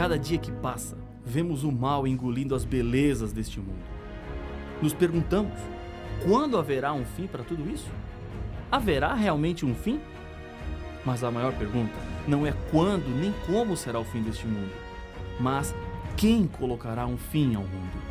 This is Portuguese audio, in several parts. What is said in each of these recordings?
cada dia que passa, vemos o mal engolindo as belezas deste mundo. Nos perguntamos, quando haverá um fim para tudo isso? Haverá realmente um fim? Mas a maior pergunta não é quando nem como será o fim deste mundo, mas quem colocará um fim ao mundo?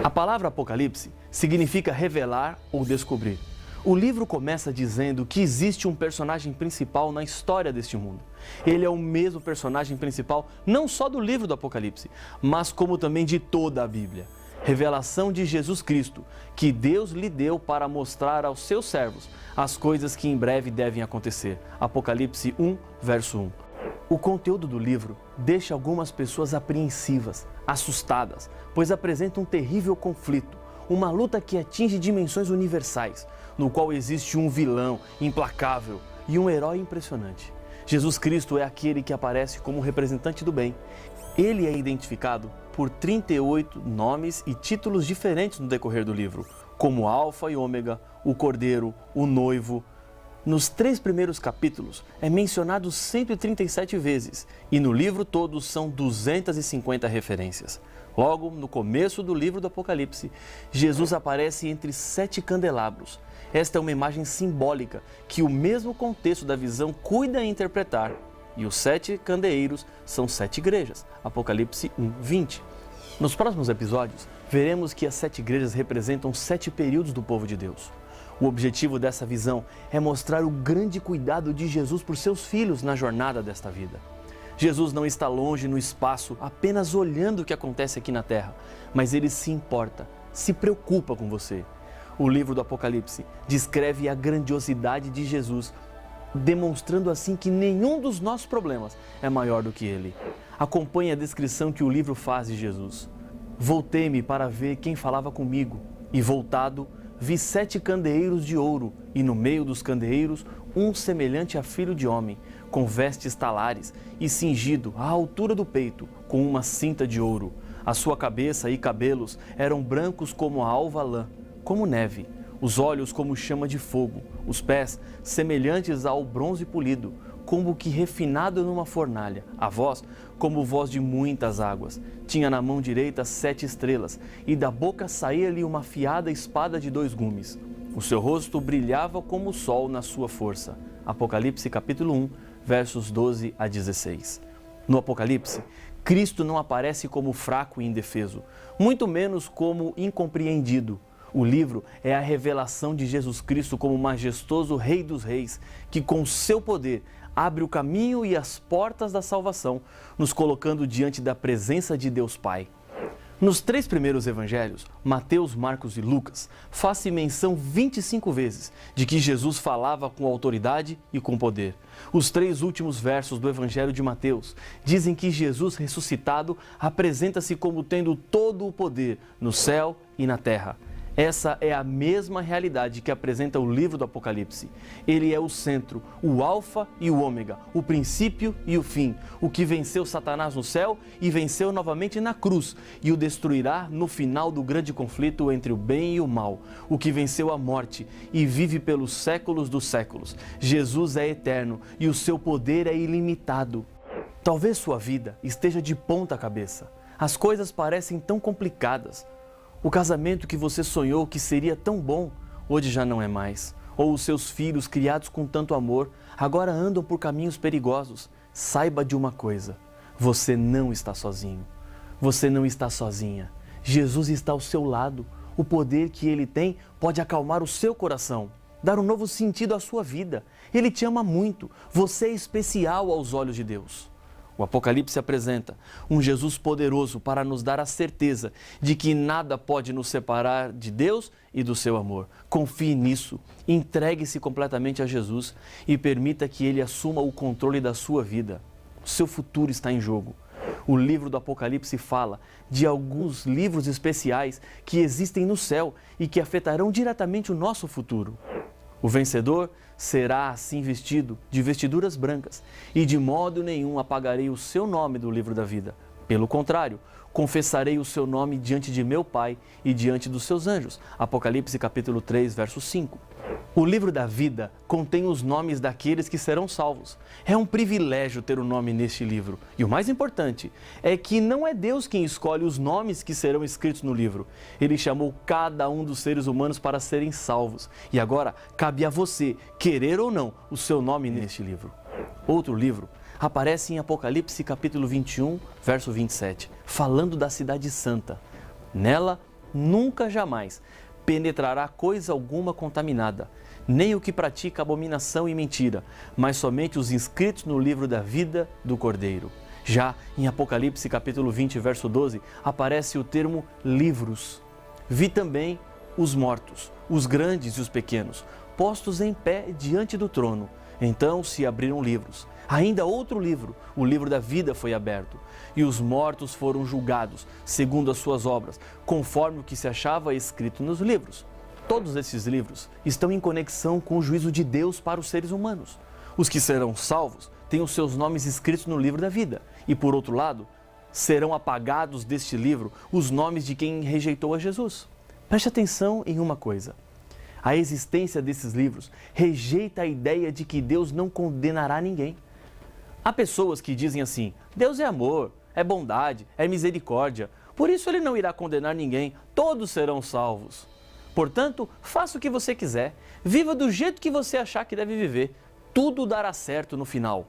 A palavra Apocalipse significa revelar ou descobrir. O livro começa dizendo que existe um personagem principal na história deste mundo. Ele é o mesmo personagem principal não só do livro do Apocalipse, mas como também de toda a Bíblia. Revelação de Jesus Cristo, que Deus lhe deu para mostrar aos seus servos as coisas que em breve devem acontecer. Apocalipse 1, verso 1. O conteúdo do livro deixa algumas pessoas apreensivas, assustadas, pois apresenta um terrível conflito, uma luta que atinge dimensões universais, no qual existe um vilão implacável e um herói impressionante. Jesus Cristo é aquele que aparece como representante do bem. Ele é identificado por 38 nomes e títulos diferentes no decorrer do livro, como Alfa e Ômega, o Cordeiro, o Noivo. Nos 3 primeiros capítulos é mencionado 137 vezes e no livro todo são 250 referências. Logo, no começo do livro do Apocalipse, Jesus aparece entre 7 candelabros. Esta é uma imagem simbólica que o mesmo contexto da visão cuida em interpretar. E os 7 candeeiros são 7 igrejas. Apocalipse 1, 20. Nos próximos episódios, veremos que as 7 igrejas representam 7 períodos do povo de Deus. O objetivo dessa visão é mostrar o grande cuidado de Jesus por seus filhos na jornada desta vida. Jesus não está longe no espaço apenas olhando o que acontece aqui na Terra, mas ele se importa, se preocupa com você. O livro do Apocalipse descreve a grandiosidade de Jesus, demonstrando assim que nenhum dos nossos problemas é maior do que ele. Acompanhe a descrição que o livro faz de Jesus. Voltei-me para ver quem falava comigo, e voltado, vi 7 candeeiros de ouro, e no meio dos candeeiros, um semelhante a filho de homem, com vestes talares e cingido à altura do peito, com uma cinta de ouro. A sua cabeça e cabelos eram brancos como a alva lã, como neve, os olhos como chama de fogo, os pés semelhantes ao bronze polido, como que refinado numa fornalha, a voz como voz de muitas águas. Tinha na mão direita 7 estrelas, e da boca saía-lhe uma afiada espada de 2 gumes. O seu rosto brilhava como o sol na sua força. Apocalipse capítulo 1, versos 12 a 16. No Apocalipse, Cristo não aparece como fraco e indefeso, muito menos como incompreendido. O livro é a revelação de Jesus Cristo como majestoso Rei dos Reis, que com seu poder abre o caminho e as portas da salvação, nos colocando diante da presença de Deus Pai. Nos 3 primeiros evangelhos, Mateus, Marcos e Lucas, faz-se menção 25 vezes de que Jesus falava com autoridade e com poder. Os 3 últimos versos do evangelho de Mateus dizem que Jesus ressuscitado apresenta-se como tendo todo o poder no céu e na terra. Essa é a mesma realidade que apresenta o livro do Apocalipse. Ele é o centro, o alfa e o ômega, o princípio e o fim, o que venceu Satanás no céu e venceu novamente na cruz e o destruirá no final do grande conflito entre o bem e o mal, o que venceu a morte e vive pelos séculos dos séculos. Jesus é eterno e o seu poder é ilimitado. Talvez sua vida esteja de ponta cabeça. As coisas parecem tão complicadas. O casamento que você sonhou que seria tão bom, hoje já não é mais. Ou os seus filhos, criados com tanto amor, agora andam por caminhos perigosos. Saiba de uma coisa, você não está sozinho. Você não está sozinha. Jesus está ao seu lado. O poder que Ele tem pode acalmar o seu coração, dar um novo sentido à sua vida. Ele te ama muito. Você é especial aos olhos de Deus. O Apocalipse apresenta um Jesus poderoso para nos dar a certeza de que nada pode nos separar de Deus e do seu amor. Confie nisso, entregue-se completamente a Jesus e permita que Ele assuma o controle da sua vida. O seu futuro está em jogo. O livro do Apocalipse fala de alguns livros especiais que existem no céu e que afetarão diretamente o nosso futuro. O vencedor será assim vestido de vestiduras brancas, e de modo nenhum apagarei o seu nome do livro da vida. Pelo contrário, confessarei o seu nome diante de meu Pai e diante dos seus anjos. Apocalipse capítulo 3, verso 5. O livro da vida contém os nomes daqueles que serão salvos. É um privilégio ter o nome neste livro. E o mais importante é que não é Deus quem escolhe os nomes que serão escritos no livro. Ele chamou cada um dos seres humanos para serem salvos. E agora cabe a você querer ou não o seu nome neste livro. Outro livro aparece em Apocalipse capítulo 21, verso 27, falando da cidade santa. Nela, nunca jamais penetrará coisa alguma contaminada, nem o que pratica abominação e mentira, mas somente os inscritos no livro da vida do Cordeiro. Já em Apocalipse capítulo 20, verso 12, aparece o termo livros. Vi também os mortos, os grandes e os pequenos, postos em pé diante do trono. Então se abriram livros. Ainda outro livro, o livro da vida, foi aberto, e os mortos foram julgados, segundo as suas obras, conforme o que se achava escrito nos livros. Todos esses livros estão em conexão com o juízo de Deus para os seres humanos. Os que serão salvos têm os seus nomes escritos no livro da vida, e por outro lado, serão apagados deste livro os nomes de quem rejeitou a Jesus. Preste atenção em uma coisa. A existência desses livros rejeita a ideia de que Deus não condenará ninguém. Há pessoas que dizem assim: Deus é amor, é bondade, é misericórdia, por isso Ele não irá condenar ninguém, todos serão salvos. Portanto, faça o que você quiser, viva do jeito que você achar que deve viver, tudo dará certo no final.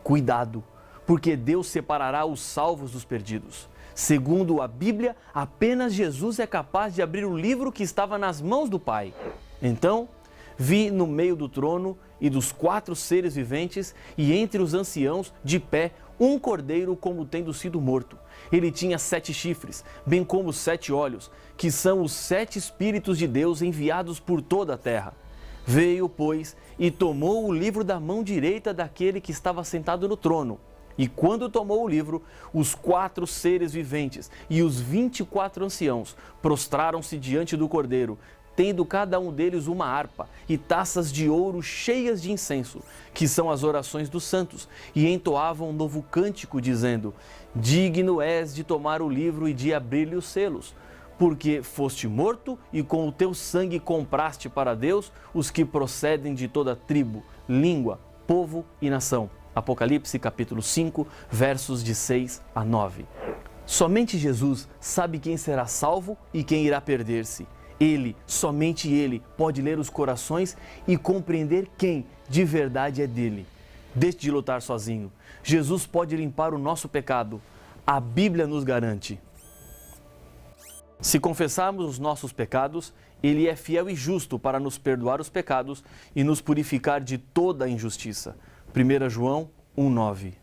Cuidado, porque Deus separará os salvos dos perdidos. Segundo a Bíblia, apenas Jesus é capaz de abrir o livro que estava nas mãos do Pai. Então, vi no meio do trono e dos 4 seres viventes e entre os anciãos, de pé, um cordeiro como tendo sido morto. Ele tinha 7 chifres, bem como 7 olhos, que são os 7 Espíritos de Deus enviados por toda a terra. Veio, pois, e tomou o livro da mão direita daquele que estava sentado no trono. E quando tomou o livro, os 4 seres viventes e os 24 anciãos prostraram-se diante do cordeiro, tendo cada um deles uma harpa e taças de ouro cheias de incenso, que são as orações dos santos, e entoavam um novo cântico, dizendo: Digno és de tomar o livro e de abrir-lhe os selos, porque foste morto e com o teu sangue compraste para Deus os que procedem de toda tribo, língua, povo e nação. Apocalipse capítulo 5, versos de 6 a 9. Somente Jesus sabe quem será salvo e quem irá perder-se. Ele, somente Ele, pode ler os corações e compreender quem de verdade é dele. Deixe de lutar sozinho. Jesus pode limpar o nosso pecado. A Bíblia nos garante. Se confessarmos os nossos pecados, Ele é fiel e justo para nos perdoar os pecados e nos purificar de toda a injustiça. 1 João 1,9.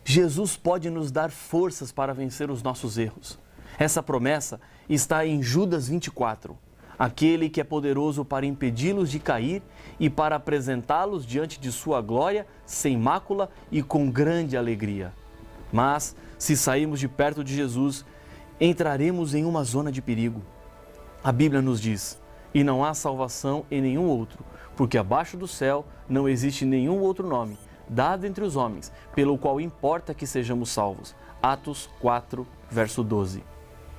Jesus pode nos dar forças para vencer os nossos erros. Essa promessa está em Judas 24. Aquele que é poderoso para impedi-los de cair e para apresentá-los diante de sua glória, sem mácula e com grande alegria. Mas, se sairmos de perto de Jesus, entraremos em uma zona de perigo. A Bíblia nos diz: e não há salvação em nenhum outro, porque abaixo do céu não existe nenhum outro nome dado entre os homens, pelo qual importa que sejamos salvos. Atos 4, verso 12.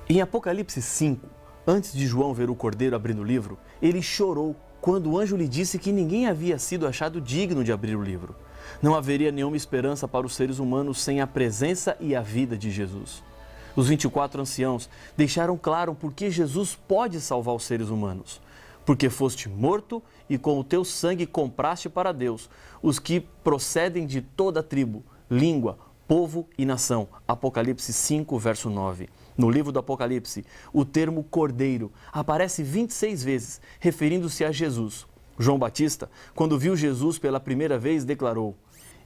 Em Apocalipse 5, antes de João ver o cordeiro abrindo o livro, ele chorou quando o anjo lhe disse que ninguém havia sido achado digno de abrir o livro. Não haveria nenhuma esperança para os seres humanos sem a presença e a vida de Jesus. Os 24 anciãos deixaram claro por que Jesus pode salvar os seres humanos. Porque foste morto e com o teu sangue compraste para Deus os que procedem de toda tribo, língua, povo e nação. Apocalipse 5, verso 9. No livro do Apocalipse, o termo cordeiro aparece 26 vezes, referindo-se a Jesus. João Batista, quando viu Jesus pela primeira vez, declarou: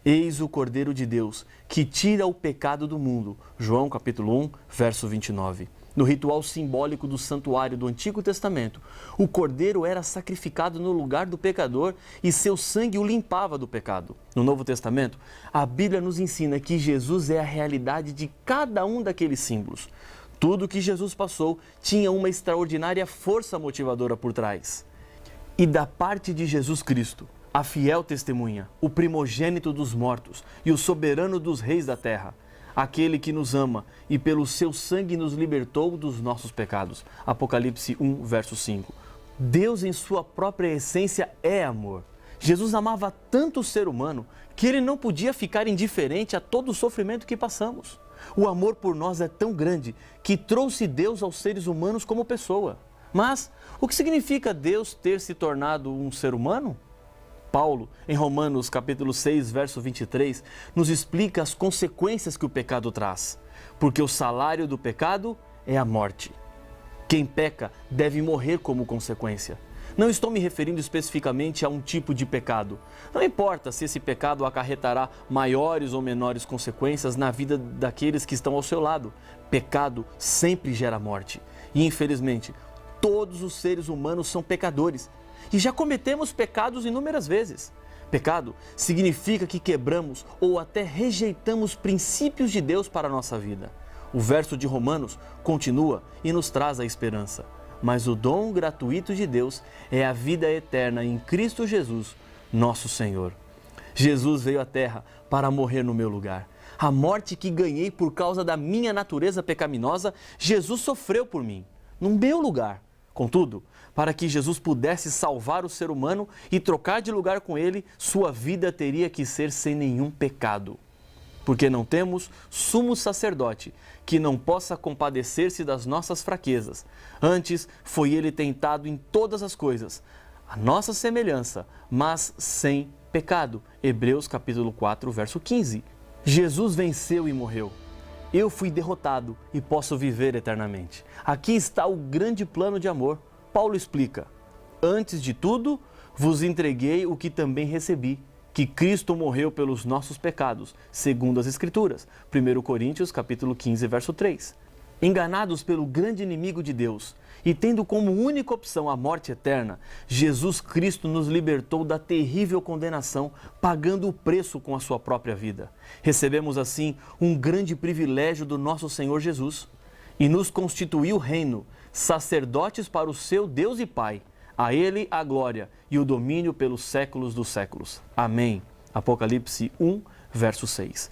Eis o Cordeiro de Deus, que tira o pecado do mundo. João capítulo 1, verso 29. No ritual simbólico do santuário do Antigo Testamento, o cordeiro era sacrificado no lugar do pecador e seu sangue o limpava do pecado. No Novo Testamento, a Bíblia nos ensina que Jesus é a realidade de cada um daqueles símbolos. Tudo que Jesus passou tinha uma extraordinária força motivadora por trás. E da parte de Jesus Cristo, a fiel testemunha, o primogênito dos mortos e o soberano dos reis da terra, aquele que nos ama e pelo seu sangue nos libertou dos nossos pecados. Apocalipse 1, verso 5. Deus em sua própria essência é amor. Jesus amava tanto o ser humano que ele não podia ficar indiferente a todo o sofrimento que passamos. O amor por nós é tão grande que trouxe Deus aos seres humanos como pessoa. Mas o que significa Deus ter se tornado um ser humano? Paulo, em Romanos capítulo 6, verso 23, nos explica as consequências que o pecado traz. Porque o salário do pecado é a morte. Quem peca deve morrer como consequência. Não estou me referindo especificamente a um tipo de pecado. Não importa se esse pecado acarretará maiores ou menores consequências na vida daqueles que estão ao seu lado. Pecado sempre gera morte. E infelizmente, todos os seres humanos são pecadores. E já cometemos pecados inúmeras vezes. Pecado significa que quebramos ou até rejeitamos princípios de Deus para a nossa vida. O verso de Romanos continua e nos traz a esperança. Mas o dom gratuito de Deus é a vida eterna em Cristo Jesus, nosso Senhor. Jesus veio à terra para morrer no meu lugar. A morte que ganhei por causa da minha natureza pecaminosa, Jesus sofreu por mim, no meu lugar. Contudo, para que Jesus pudesse salvar o ser humano e trocar de lugar com ele, sua vida teria que ser sem nenhum pecado. Porque não temos sumo sacerdote que não possa compadecer-se das nossas fraquezas. Antes, foi ele tentado em todas as coisas, a nossa semelhança, mas sem pecado. Hebreus capítulo 4, verso 15. Jesus venceu e morreu. Eu fui derrotado e posso viver eternamente. Aqui está o grande plano de amor. Paulo explica: antes de tudo, vos entreguei o que também recebi, que Cristo morreu pelos nossos pecados, segundo as Escrituras. 1 Coríntios capítulo 15, verso 3. Enganados pelo grande inimigo de Deus e tendo como única opção a morte eterna, Jesus Cristo nos libertou da terrível condenação, pagando o preço com a sua própria vida. Recebemos assim um grande privilégio do nosso Senhor Jesus e nos constituiu reino, sacerdotes para o seu Deus e Pai. A Ele a glória e o domínio pelos séculos dos séculos. Amém. Apocalipse 1, verso 6.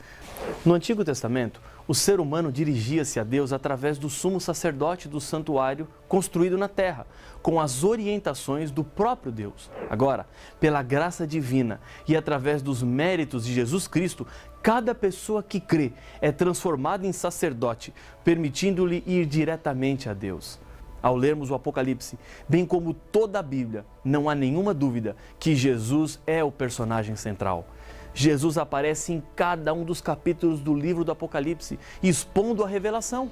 No Antigo Testamento, o ser humano dirigia-se a Deus através do sumo sacerdote do santuário construído na terra, com as orientações do próprio Deus. Agora, pela graça divina e através dos méritos de Jesus Cristo, cada pessoa que crê é transformada em sacerdote, permitindo-lhe ir diretamente a Deus. Ao lermos o Apocalipse, bem como toda a Bíblia, não há nenhuma dúvida que Jesus é o personagem central. Jesus aparece em cada um dos capítulos do livro do Apocalipse, expondo a revelação.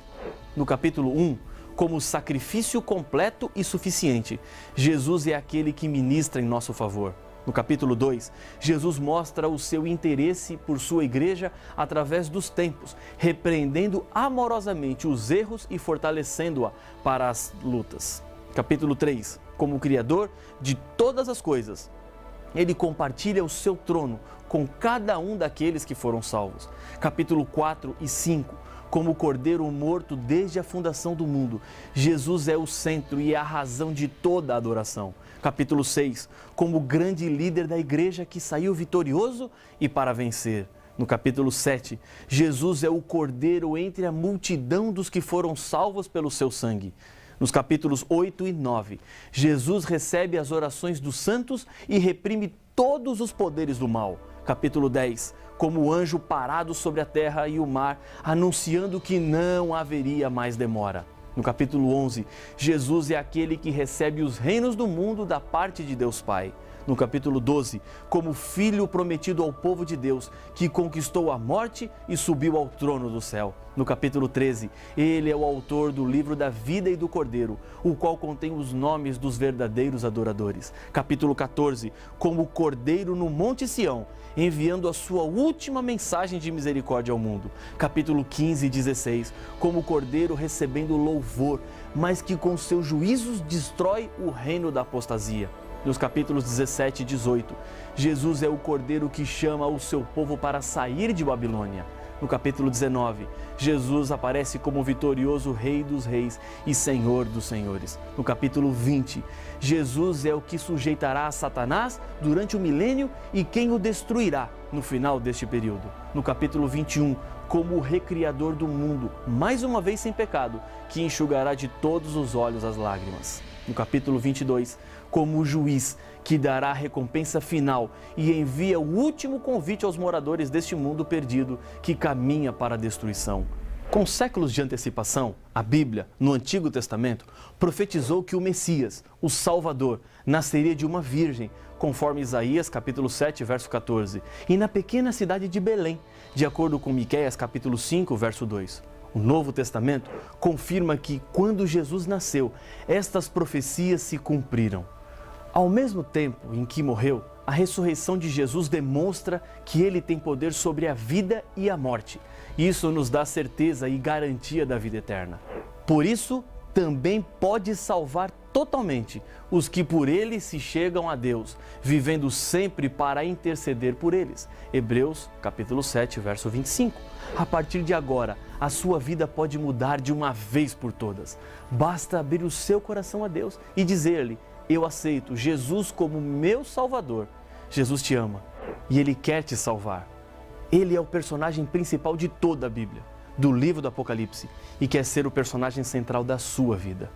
No capítulo 1, como sacrifício completo e suficiente, Jesus é aquele que ministra em nosso favor. No capítulo 2, Jesus mostra o seu interesse por sua igreja através dos tempos, repreendendo amorosamente os erros e fortalecendo-a para as lutas. Capítulo 3, como Criador de todas as coisas, ele compartilha o seu trono com cada um daqueles que foram salvos. Capítulo 4 e 5, como Cordeiro morto desde a fundação do mundo, Jesus é o centro e a razão de toda a adoração. Capítulo 6, como grande líder da igreja que saiu vitorioso e para vencer. No capítulo 7, Jesus é o Cordeiro entre a multidão dos que foram salvos pelo seu sangue. Nos capítulos 8 e 9, Jesus recebe as orações dos santos e reprime todos os poderes do mal. Capítulo 10, como o anjo parado sobre a terra e o mar, anunciando que não haveria mais demora. No capítulo 11, Jesus é aquele que recebe os reinos do mundo da parte de Deus Pai. No capítulo 12, como filho prometido ao povo de Deus, que conquistou a morte e subiu ao trono do céu. No capítulo 13, ele é o autor do livro da vida e do Cordeiro, o qual contém os nomes dos verdadeiros adoradores. Capítulo 14, como o Cordeiro no Monte Sião, enviando a sua última mensagem de misericórdia ao mundo. Capítulo 15 e 16, como o Cordeiro recebendo louvor, mas que com seus juízos destrói o reino da apostasia. Nos capítulos 17 e 18, Jesus é o Cordeiro que chama o seu povo para sair de Babilônia. No capítulo 19, Jesus aparece como o vitorioso Rei dos Reis e Senhor dos Senhores. No capítulo 20, Jesus é o que sujeitará a Satanás durante o milênio e quem o destruirá no final deste período. No capítulo 21, como o recriador do mundo, mais uma vez sem pecado, que enxugará de todos os olhos as lágrimas. No capítulo 22, como o juiz que dará a recompensa final e envia o último convite aos moradores deste mundo perdido que caminha para a destruição. Com séculos de antecipação, a Bíblia, no Antigo Testamento, profetizou que o Messias, o Salvador, nasceria de uma virgem, conforme Isaías capítulo 7, verso 14, e na pequena cidade de Belém, de acordo com Miqueias capítulo 5, verso 2. O Novo Testamento confirma que, quando Jesus nasceu, estas profecias se cumpriram. Ao mesmo tempo em que morreu, a ressurreição de Jesus demonstra que ele tem poder sobre a vida e a morte. Isso nos dá certeza e garantia da vida eterna. Por isso, também pode salvar totalmente os que por ele se chegam a Deus, vivendo sempre para interceder por eles. Hebreus, capítulo 7, verso 25. A partir de agora, a sua vida pode mudar de uma vez por todas. Basta abrir o seu coração a Deus e dizer-lhe: eu aceito Jesus como meu Salvador. Jesus te ama e Ele quer te salvar. Ele é o personagem principal de toda a Bíblia, do livro do Apocalipse, e quer ser o personagem central da sua vida.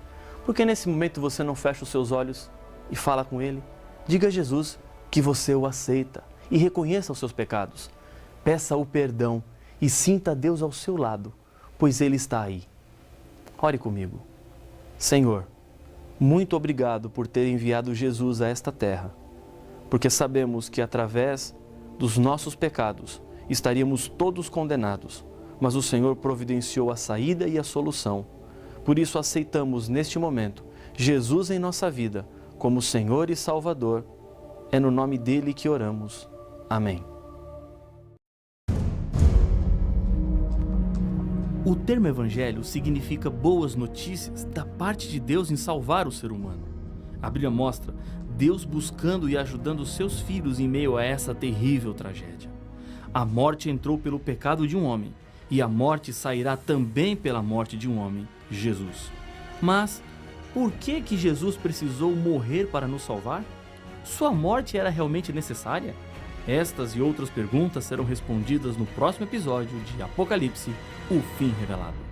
Por que nesse momento você não fecha os seus olhos e fala com Ele? Diga a Jesus que você o aceita e reconheça os seus pecados. Peça o perdão e sinta Deus ao seu lado, pois Ele está aí. Ore comigo. Senhor, muito obrigado por ter enviado Jesus a esta terra, porque sabemos que através dos nossos pecados estaríamos todos condenados, mas o Senhor providenciou a saída e a solução. Por isso aceitamos neste momento Jesus em nossa vida como Senhor e Salvador. É no nome dele que oramos. Amém. O termo evangelho significa boas notícias da parte de Deus em salvar o ser humano. A Bíblia mostra Deus buscando e ajudando seus filhos em meio a essa terrível tragédia. A morte entrou pelo pecado de um homem, e a morte sairá também pela morte de um homem, Jesus. Mas por que Jesus precisou morrer para nos salvar? Sua morte era realmente necessária? Estas e outras perguntas serão respondidas no próximo episódio de Apocalipse, o fim revelado.